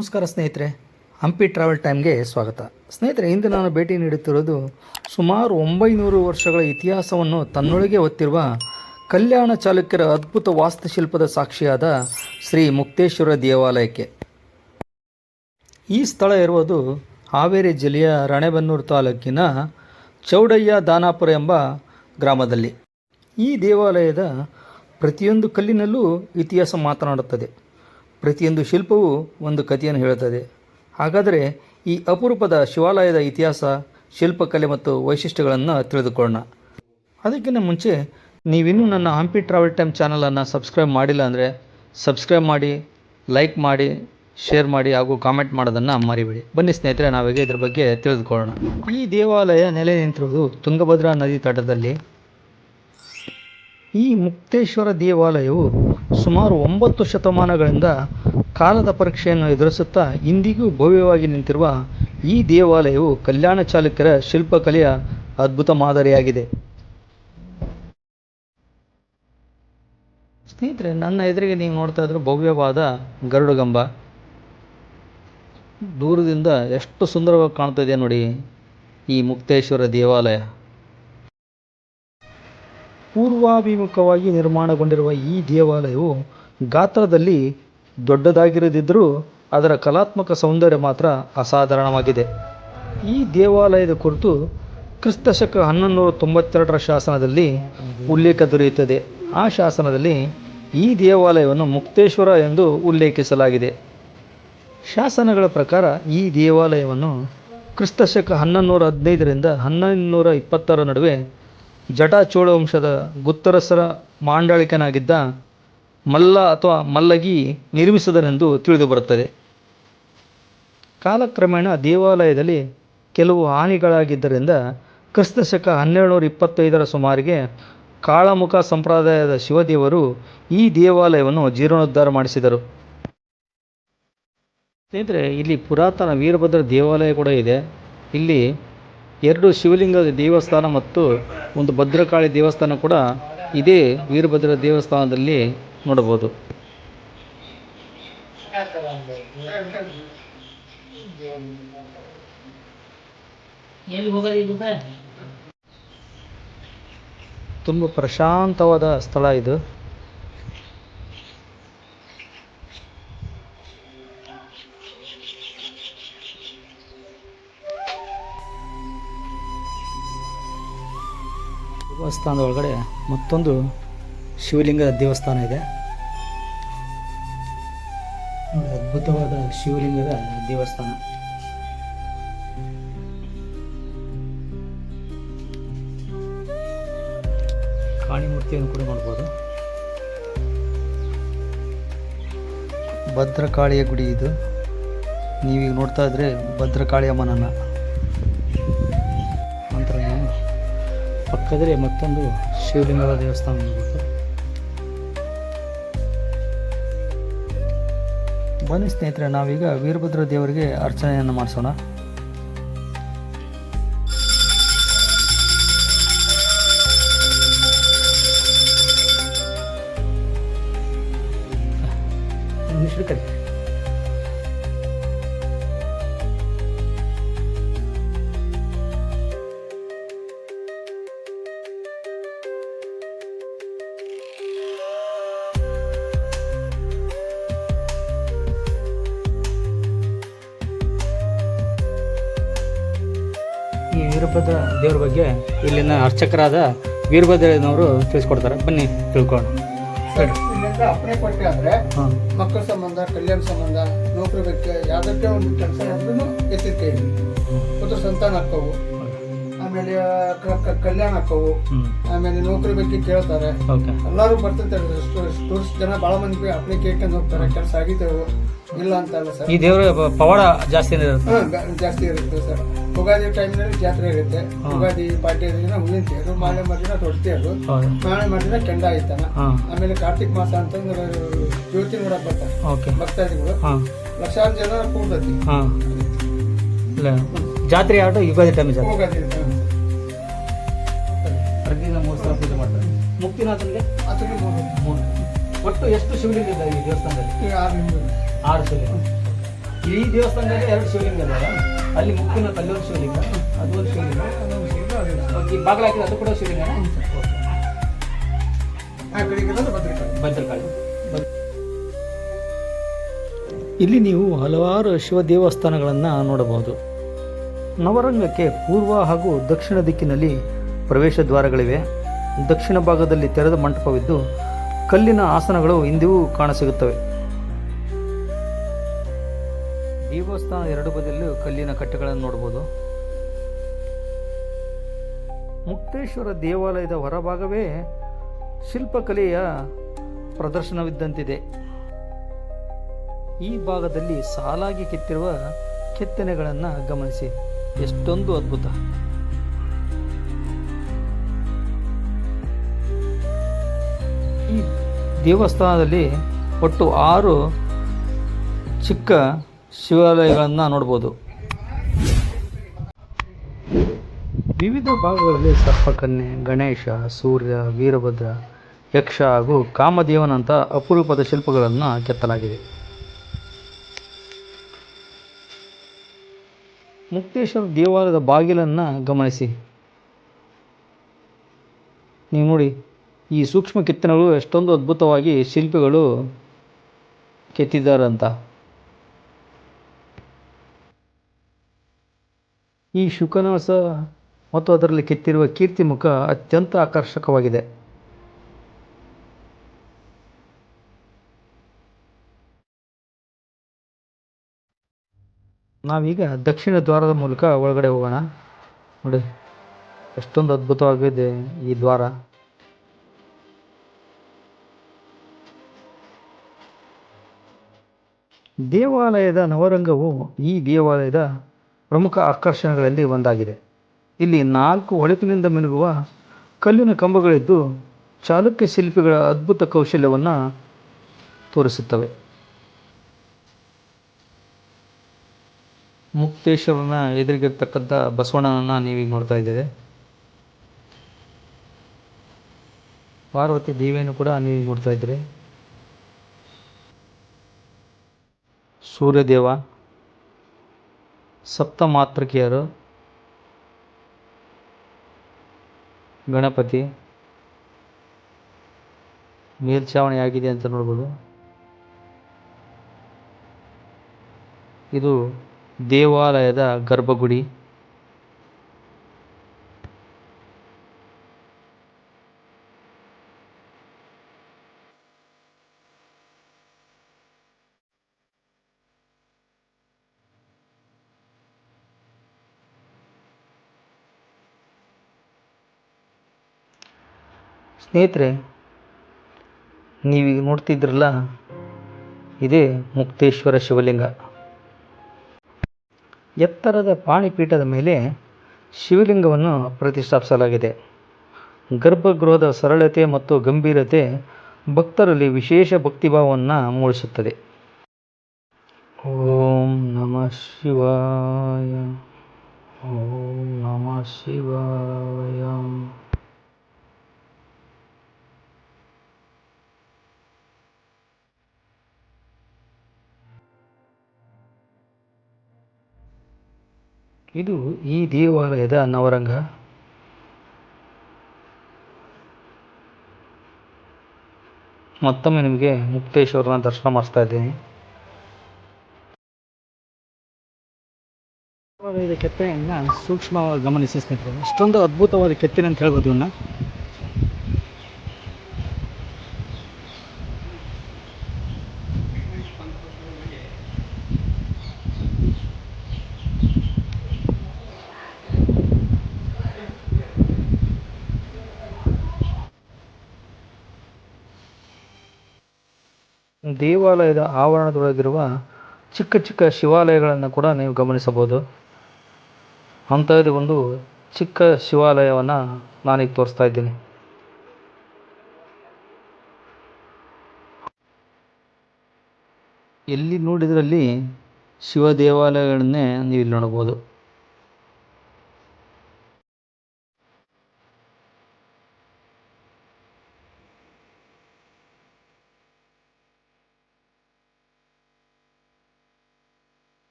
ನಮಸ್ಕಾರ ಸ್ನೇಹಿತರೆ, ಹಂಪಿ ಟ್ರಾವೆಲ್ ಟೈಮ್ಗೆ ಸ್ವಾಗತ. ಸ್ನೇಹಿತರೆ, ಇಂದು ನಾನು ಭೇಟಿ ನೀಡುತ್ತಿರುವುದು ಸುಮಾರು 900 ವರ್ಷಗಳ ಇತಿಹಾಸವನ್ನು ತನ್ನೊಳಗೆ ಹೊತ್ತಿರುವ ಕಲ್ಯಾಣ ಚಾಲುಕ್ಯರ ಅದ್ಭುತ ವಾಸ್ತುಶಿಲ್ಪದ ಸಾಕ್ಷಿಯಾದ ಶ್ರೀ ಮುಕ್ತೇಶ್ವರ ದೇವಾಲಯಕ್ಕೆ. ಈ ಸ್ಥಳ ಇರುವುದು ಹಾವೇರಿ ಜಿಲ್ಲೆಯ ರಾಣೆಬೆನ್ನೂರು ತಾಲೂಕಿನ ಚೌಡಯ್ಯ ದಾನಾಪುರ ಎಂಬ ಗ್ರಾಮದಲ್ಲಿ. ಈ ದೇವಾಲಯದ ಪ್ರತಿಯೊಂದು ಕಲ್ಲಿನಲ್ಲೂ ಇತಿಹಾಸ ಮಾತನಾಡುತ್ತದೆ. ಪ್ರತಿಯೊಂದು ಶಿಲ್ಪವೂ ಒಂದು ಕಥೆಯನ್ನು ಹೇಳುತ್ತದೆ. ಹಾಗಾದರೆ ಈ ಅಪರೂಪದ ಶಿವಾಲಯದ ಇತಿಹಾಸ, ಶಿಲ್ಪಕಲೆ ಮತ್ತು ವೈಶಿಷ್ಟ್ಯಗಳನ್ನು ತಿಳಿದುಕೊಳ್ಳೋಣ. ಅದಕ್ಕಿಂತ ಮುಂಚೆ ನೀವಿನ್ನೂ ನನ್ನ ಹಂಪಿ ಟ್ರಾವೆಲ್ ಟೈಮ್ ಚಾನಲನ್ನು ಸಬ್ಸ್ಕ್ರೈಬ್ ಮಾಡಿಲ್ಲ ಅಂದರೆ ಸಬ್ಸ್ಕ್ರೈಬ್ ಮಾಡಿ, ಲೈಕ್ ಮಾಡಿ, ಶೇರ್ ಮಾಡಿ ಹಾಗೂ ಕಾಮೆಂಟ್ ಮಾಡೋದನ್ನು ಮರಿಬೇಡಿ. ಬನ್ನಿ ಸ್ನೇಹಿತರೆ, ನಾವೀಗ ಇದ್ರ ಬಗ್ಗೆ ತಿಳಿದುಕೊಳ್ಳೋಣ. ಈ ದೇವಾಲಯ ನೆಲೆ ನಿಂತಿರುವುದು ತುಂಗಭದ್ರಾ ನದಿ ತಟದಲ್ಲಿ. ಈ ಮುಕ್ತೇಶ್ವರ ದೇವಾಲಯವು ಸುಮಾರು 9 ಶತಮಾನಗಳಿಂದ ಕಾಲದ ಪರೀಕ್ಷೆಯನ್ನು ಎದುರಿಸುತ್ತಾ ಇಂದಿಗೂ ಭವ್ಯವಾಗಿ ನಿಂತಿರುವ ಈ ದೇವಾಲಯವು ಕಲ್ಯಾಣ ಚಾಲುಕ್ಯರ ಶಿಲ್ಪಕಲೆಯ ಅದ್ಭುತ ಮಾದರಿಯಾಗಿದೆ. ಸ್ನೇಹಿತರೆ, ನನ್ನ ಎದುರಿಗೆ ನೀವು ನೋಡ್ತಾ ಇದ್ರೆ ಭವ್ಯವಾದ ಗರುಡಗಂಬ. ದೂರದಿಂದ ಎಷ್ಟು ಸುಂದರವಾಗಿ ಕಾಣ್ತಾ ಇದೆ ನೋಡಿ ಈ ಮುಕ್ತೇಶ್ವರ ದೇವಾಲಯ. ಪೂರ್ವಾಭಿಮುಖವಾಗಿ ನಿರ್ಮಾಣಗೊಂಡಿರುವ ಈ ದೇವಾಲಯವು ಗಾತ್ರದಲ್ಲಿ ದೊಡ್ಡದಾಗಿರದಿದ್ದರೂ ಅದರ ಕಲಾತ್ಮಕ ಸೌಂದರ್ಯ ಮಾತ್ರ ಅಸಾಧಾರಣವಾಗಿದೆ. ಈ ದೇವಾಲಯದ ಕುರಿತು ಕ್ರಿಸ್ತಶಕ 1192ರ ಶಾಸನದಲ್ಲಿ ಉಲ್ಲೇಖ ದೊರೆಯುತ್ತದೆ. ಆ ಶಾಸನದಲ್ಲಿ ಈ ದೇವಾಲಯವನ್ನು ಮುಕ್ತೇಶ್ವರ ಎಂದು ಉಲ್ಲೇಖಿಸಲಾಗಿದೆ. ಶಾಸನಗಳ ಪ್ರಕಾರ ಈ ದೇವಾಲಯವನ್ನು ಕ್ರಿಸ್ತಶಕ 1115ರಿಂದ 1120ರ ನಡುವೆ ಜಟಾಚೋಳ ವಂಶದ ಗುತ್ತರಸರ ಮಾಂಡಳಿಕನಾಗಿದ್ದ ಮಲ್ಲ ಅಥವಾ ಮಲ್ಲಗಿ ನಿರ್ಮಿಸಿದನೆಂದು ತಿಳಿದುಬರುತ್ತದೆ. ಕಾಲಕ್ರಮೇಣ ದೇವಾಲಯದಲ್ಲಿ ಕೆಲವು ಹಾನಿಗಳಾಗಿದ್ದರಿಂದ ಕ್ರಿಸ್ತಶಕ 1225ರ ಸುಮಾರಿಗೆ ಕಾಳಮುಖ ಸಂಪ್ರದಾಯದ ಶಿವದೇವರು ಈ ದೇವಾಲಯವನ್ನು ಜೀರ್ಣೋದ್ಧಾರ ಮಾಡಿಸಿದರು. ಸ್ನೇಹಿತರೆ, ಇಲ್ಲಿ ಪುರಾತನ ವೀರಭದ್ರ ದೇವಾಲಯ ಕೂಡ ಇದೆ. ಇಲ್ಲಿ 2 ಶಿವಲಿಂಗದ ದೇವಸ್ಥಾನ ಮತ್ತು ಒಂದು ಭದ್ರಕಾಳಿ ದೇವಸ್ಥಾನ ಕೂಡ ಇದೇ ವೀರಭದ್ರ ದೇವಸ್ಥಾನದಲ್ಲಿ ನೋಡಬಹುದು. ತುಂಬ ಪ್ರಶಾಂತವಾದ ಸ್ಥಳ ಇದು. ದೇವಸ್ಥಾನದ ಒಳಗಡೆ ಮತ್ತೊಂದು ಶಿವಲಿಂಗದ ದೇವಸ್ಥಾನ ಇದೆ. ಅದ್ಭುತವಾದ ಶಿವಲಿಂಗದ ದೇವಸ್ಥಾನ. ಕಾಳಿಮೂರ್ತಿಯನ್ನು ಕೂಡ ನೋಡ್ಬೋದು. ಭದ್ರಕಾಳಿಯ ಗುಡಿ ಇದು. ನೀವೀಗ ನೋಡ್ತಾ ಇದ್ರೆ ಭದ್ರಕಾಳಿ ಅಮ್ಮನನ್ನ. ನಂತರ ಪಕ್ಕದಲ್ಲಿ ಮತ್ತೊಂದು ಶಿವಲಿಂಗದ ದೇವಸ್ಥಾನ ನೋಡ್ಬೋದು. ಬನ್ನಿ ಸ್ನೇಹಿತರೆ, ನಾವೀಗ ವೀರಭದ್ರ ದೇವರಿಗೆ ಅರ್ಚನೆಯನ್ನು ಮಾಡಿಸೋಣ. ಈ ವೀರಭದ್ರ ದೇವರ ಬಗ್ಗೆ ಇಲ್ಲಿನ ಅರ್ಚಕರಾದ ವೀರಭದ್ರನವರು ತಿಳಿಸ್ಕೊಡ್ತಾರೆ. ಬನ್ನಿ ತಿಳ್ಕೊಳ್ಳೋಣ. ಇಲ್ಲಿಂದ ಅಪ್ಪಣೆ ಕೊಟ್ಟೆ ಅಂದ್ರೆ ಮಕ್ಕಳ ಸಂಬಂಧ, ಕಲ್ಯಾಣ ಸಂಬಂಧ, ನೌಕರಿ ಬಗ್ಗೆ ಯಾವ್ದಕ್ಕೆ ಒಂದು ಕೆಲಸ ಅಂದ್ರೂ ಎತ್ತಿರ್ತೇವೆ. ಪುತ್ರ ಸಂತಾನ ಹಾಕವು, ಆಮೇಲೆ ಕಲ್ಯಾಣ ಹಾಕವು, ಆಮೇಲೆ ನೌಕರಿ ಬಗ್ಗೆ ಕೇಳ್ತಾರೆ. ಎಲ್ಲಾರು ಬರ್ತಿರ್ತಾರೆ. ಟೂರಿಸ್ಟ್ ಜನ ಬಹಳ ಮಂದಿ ಅಪ್ಪಣೆ ಕೇಳ್ಕೊಂಡು ಹೋಗ್ತಾರೆ. ಕೆಲಸ ಆಗಿದ್ದೇವೆ ಇಲ್ಲ ಅಂತ ಅಲ್ಲ ಸರ್. ಈ ದೇವರ ಪವಾಡ ಜಾಸ್ತಿ ಜಾಸ್ತಿ ಇರುತ್ತೆ ಸರ್. ಯುಗಾದಿ ಟೈಮ್ನಲ್ಲಿ ಜಾತ್ರೆ ಇರುತ್ತೆ. ಯುಗಾದಿ ಪಾಡ್ಯ ದಿನ ಹೂವಿನ ತೇರು, ಮಾಳೆ ಮರ್ದಿನ ದೊಡ್ಡತೇರು, ಮಾಳೆ ಮರ್ದಿನ ಕೆಂಡ ಆಯ್ತಾನ. ಆಮೇಲೆ ಕಾರ್ತಿಕ್ ಮಾಸ ಅಂತಂದ್ರೆ ಜ್ಯೋತಿ ನೋಡಕ್ ಬರ್ತಾರೆ ಭಕ್ತಾದಿಗಳು. ಲಕ್ಷಾಂತರ ಜನ ಕೂಡ್ತೈತಿ ಜಾತ್ರೆ. ಆಟೋ ಯುಗಾದಿ ಟೈಮ್ ಯುಗಾದಿ ಪ್ರತಿದಿನ 3 ಸಲ ಪೂಜೆ ಮಾಡ್ತಾರೆ. ಮುಕ್ತಿನಾಥನಿಗೆ ಅದಕ್ಕೆ 3. ಒಟ್ಟು ಎಷ್ಟು ಶಿವಲಿಂಗ ಇದೆ ಈ ದೇವಸ್ಥಾನದಲ್ಲಿ? 6 6 ಶಿವಲಿಂಗ. ಈ ದೇವಸ್ಥಾನದಲ್ಲಿ 2 ಶಿವಲಿಂಗ ಇದಾವೆ. ಅಲ್ಲಿ ಮುಕ್ತಿನಾಥ ಅಲ್ಲಿ ಒಂದು ಶಿವಲಿಂಗ, ಅದು ಒಂದು ಶಿವಲಿಂಗ, ಅದೊಂದು ಶಿವಲಿಂಗ, ಅದು ಈ ಬಾಗಿಲು ಹಾಕಿದ್ರೆ ಅದು ಕೂಡ ಶಿವಲಿಂಗ. ಆ ಕಡೆಗೆ ಇರೋದು ಭದ್ರಕಾಳಿ. ಇಲ್ಲಿ ನೀವು ಹಲವಾರು ಶಿವ ದೇವಸ್ಥಾನಗಳನ್ನು ನೋಡಬಹುದು. ನವರಂಗಕ್ಕೆ ಪೂರ್ವ ಹಾಗೂ ದಕ್ಷಿಣ ದಿಕ್ಕಿನಲ್ಲಿ ಪ್ರವೇಶ ದ್ವಾರಗಳಿವೆ. ದಕ್ಷಿಣ ಭಾಗದಲ್ಲಿ ತೆರೆದ ಮಂಟಪವಿದ್ದು ಕಲ್ಲಿನ ಆಸನಗಳು ಇಂದಿಗೂ ಕಾಣಸಿಗುತ್ತವೆ. ದೇವಸ್ಥಾನ 2 ಬದಿಯಲ್ಲೂ ಕಲ್ಲಿನ ಕಟ್ಟೆಗಳನ್ನು ನೋಡಬಹುದು. ಮುಕ್ತೇಶ್ವರ ದೇವಾಲಯದ ಹೊರಭಾಗವೇ ಶಿಲ್ಪಕಲೆಯ ಪ್ರದರ್ಶನವಿದ್ದಂತಿದೆ. ಈ ಭಾಗದಲ್ಲಿ ಸಾಲಾಗಿ ಕೆತ್ತಿರುವ ಕೆತ್ತನೆಗಳನ್ನು ಗಮನಿಸಿ, ಎಷ್ಟೊಂದು ಅದ್ಭುತ. ಈ ದೇವಸ್ಥಾನದಲ್ಲಿ ಒಟ್ಟು 6 ಚಿಕ್ಕ ಶಿವಾಲಯಗಳನ್ನು ನೋಡ್ಬೋದು. ವಿವಿಧ ಭಾಗಗಳಲ್ಲಿ ಸರ್ಪಕನ್ಯೆ, ಗಣೇಶ, ಸೂರ್ಯ, ವೀರಭದ್ರ, ಯಕ್ಷ ಹಾಗೂ ಕಾಮದೇವನಂಥ ಅಪರೂಪದ ಶಿಲ್ಪಗಳನ್ನು ಕೆತ್ತಲಾಗಿದೆ. ಮುಕ್ತೇಶ್ವರ ದೇವಾಲಯದ ಬಾಗಿಲನ್ನು ಗಮನಿಸಿ, ನೀವು ನೋಡಿ ಈ ಸೂಕ್ಷ್ಮ ಕೆತ್ತನೆಗಳು ಎಷ್ಟೊಂದು ಅದ್ಭುತವಾಗಿ ಶಿಲ್ಪಿಗಳು ಕೆತ್ತಿದ್ದಾರಂತ. ಈ ಶುಕನಾಸ ಮತ್ತು ಅದರಲ್ಲಿ ಕೆತ್ತಿರುವ ಕೀರ್ತಿಮುಖ ಅತ್ಯಂತ ಆಕರ್ಷಕವಾಗಿದೆ. ನಾವೀಗ ದಕ್ಷಿಣ ದ್ವಾರದ ಮೂಲಕ ಒಳಗಡೆ ಹೋಗೋಣ. ನೋಡಿ ಎಷ್ಟೊಂದು ಅದ್ಭುತವಾಗಿದೆ ಈ ದ್ವಾರ. ದೇವಾಲಯದ ನವರಂಗವು ಈ ದೇವಾಲಯದ ಪ್ರಮುಖ ಆಕರ್ಷಣೆಗಳಲ್ಲಿ ಒಂದಾಗಿದೆ. ಇಲ್ಲಿ 4 ಹೊಳಪಿನಿಂದ ಮಿನುಗುವ ಕಲ್ಲಿನ ಕಂಬಗಳಿದ್ದು ಚಾಲುಕ್ಯ ಶಿಲ್ಪಿಗಳ ಅದ್ಭುತ ಕೌಶಲ್ಯವನ್ನು ತೋರಿಸುತ್ತವೆ. ಮುಕ್ತೇಶ್ವರನ ಎದುರಿಗಿರ್ತಕ್ಕಂಥ ಬಸವಣ್ಣನನ್ನು ನೀವೀಗ ನೋಡ್ತಾ ಇದ್ದೀರಿ. ಪಾರ್ವತಿ ದೇವಿಯನ್ನು ಕೂಡ ನೀವು ನೋಡ್ತಾ ಇದ್ದೀರಿ. ಸೂರ್ಯದೇವ, ಸಪ್ತಮಾತೃಕೆಯರು, ಗಣಪತಿ ಮೇಲ್ಛಾವಣಿ ಆಗಿದೆ ಅಂತ ನೋಡ್ಬೋದು. ಇದು ದೇವಾಲಯದ ಗರ್ಭಗುಡಿ. ಸ್ನೇಹಿತರೆ, ನೀವೀಗ ನೋಡ್ತಿದ್ರಲ್ಲ, ಇದೇ ಮುಕ್ತೇಶ್ವರ ಶಿವಲಿಂಗ. ಎತ್ತರದ ಪಾಣಿಪೀಠದ ಮೇಲೆ ಶಿವಲಿಂಗವನ್ನು ಪ್ರತಿಷ್ಠಾಪಿಸಲಾಗಿದೆ. ಗರ್ಭಗೃಹದ ಸರಳತೆ ಮತ್ತು ಗಂಭೀರತೆ ಭಕ್ತರಲ್ಲಿ ವಿಶೇಷ ಭಕ್ತಿಭಾವವನ್ನು ಮೂಡಿಸುತ್ತದೆ. ಓಂ ನಮಃ ಶಿವಾಯ. ಓಂ ನಮಃ ಶಿವಾಯ. ಇದು ಈ ದೇವಾಲಯದ ನವರಂಗ. ಮತ್ತೊಮ್ಮೆ ನಿಮಗೆ ಮುಕ್ತೇಶ್ವರನ ದರ್ಶನ ಮಾಡಿಸ್ತಾ ಇದ್ದೀನಿ. ದೇವಾಲಯದ ಕೆತ್ತನೆಯನ್ನು ಸೂಕ್ಷ್ಮವಾಗಿ ಗಮನಿಸಿ ಸ್ನೇಹಿತರೆ, ಅಷ್ಟೊಂದು ಅದ್ಭುತವಾದ ಕೆತ್ತನೆ ಅಂತ ಹೇಳ್ಬೋದು ಇವನ್ನ. ದೇವಾಲಯದ ಆವರಣದೊಳಗಿರುವ ಚಿಕ್ಕ ಚಿಕ್ಕ ಶಿವಾಲಯಗಳನ್ನು ಕೂಡ ನೀವು ಗಮನಿಸಬಹುದು. ಅಂಥದ್ದು ಒಂದು ಚಿಕ್ಕ ಶಿವಾಲಯವನ್ನು ನಾನೀಗ ತೋರಿಸ್ತಾ ಇದ್ದೀನಿ. ಎಲ್ಲಿ ನೋಡಿದ್ರಲ್ಲಿ ಶಿವ ದೇವಾಲಯಗಳನ್ನೇ ನೀವು ಇಲ್ಲಿ ನೋಡಬಹುದು.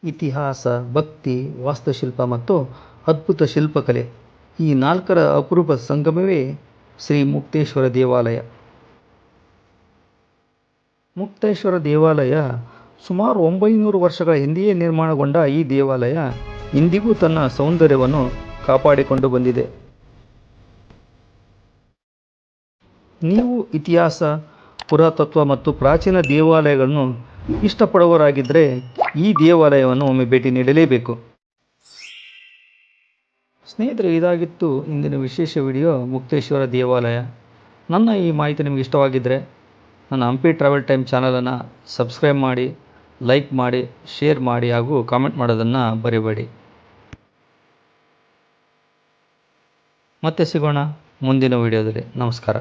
ಇತಿಹಾಸ, ಭಕ್ತಿ, ವಾಸ್ತುಶಿಲ್ಪ ಮತ್ತು ಅದ್ಭುತ ಶಿಲ್ಪಕಲೆ ಈ ನಾಲ್ಕರ ಅಪರೂಪ ಸಂಗಮವೇ ಶ್ರೀ ಮುಕ್ತೇಶ್ವರ ದೇವಾಲಯ. ಮುಕ್ತೇಶ್ವರ ದೇವಾಲಯ ಸುಮಾರು 900 ವರ್ಷಗಳ ಹಿಂದೆಯೇ ನಿರ್ಮಾಣಗೊಂಡ ಈ ದೇವಾಲಯ ಇಂದಿಗೂ ತನ್ನ ಸೌಂದರ್ಯವನ್ನು ಕಾಪಾಡಿಕೊಂಡು ಬಂದಿದೆ. ನೀವು ಇತಿಹಾಸ, ಪುರಾತತ್ವ ಮತ್ತು ಪ್ರಾಚೀನ ದೇವಾಲಯಗಳನ್ನು ಇಷ್ಟಪಡುವವರಾಗಿದ್ದರೆ ಈ ದೇವಾಲಯವನ್ನು ಒಮ್ಮೆ ಭೇಟಿ ನೀಡಲೇಬೇಕು. ಸ್ನೇಹಿತರೆ, ಇದಾಗಿತ್ತು ಇಂದಿನ ವಿಶೇಷ ವಿಡಿಯೋ ಮುಕ್ತೇಶ್ವರ ದೇವಾಲಯ. ನನ್ನ ಈ ಮಾಹಿತಿ ನಿಮಗೆ ಇಷ್ಟವಾಗಿದ್ದರೆ ನನ್ನ ಹಂಪಿ ಟ್ರಾವೆಲ್ ಟೈಮ್ ಚಾನಲನ್ನು ಸಬ್ಸ್ಕ್ರೈಬ್ ಮಾಡಿ, ಲೈಕ್ ಮಾಡಿ, ಶೇರ್ ಮಾಡಿ ಹಾಗೂ ಕಾಮೆಂಟ್ ಮಾಡೋದನ್ನು ಮರಿಬೇಡಿ. ಮತ್ತೆ ಸಿಗೋಣ ಮುಂದಿನ ವಿಡಿಯೋದಲ್ಲಿ. ನಮಸ್ಕಾರ.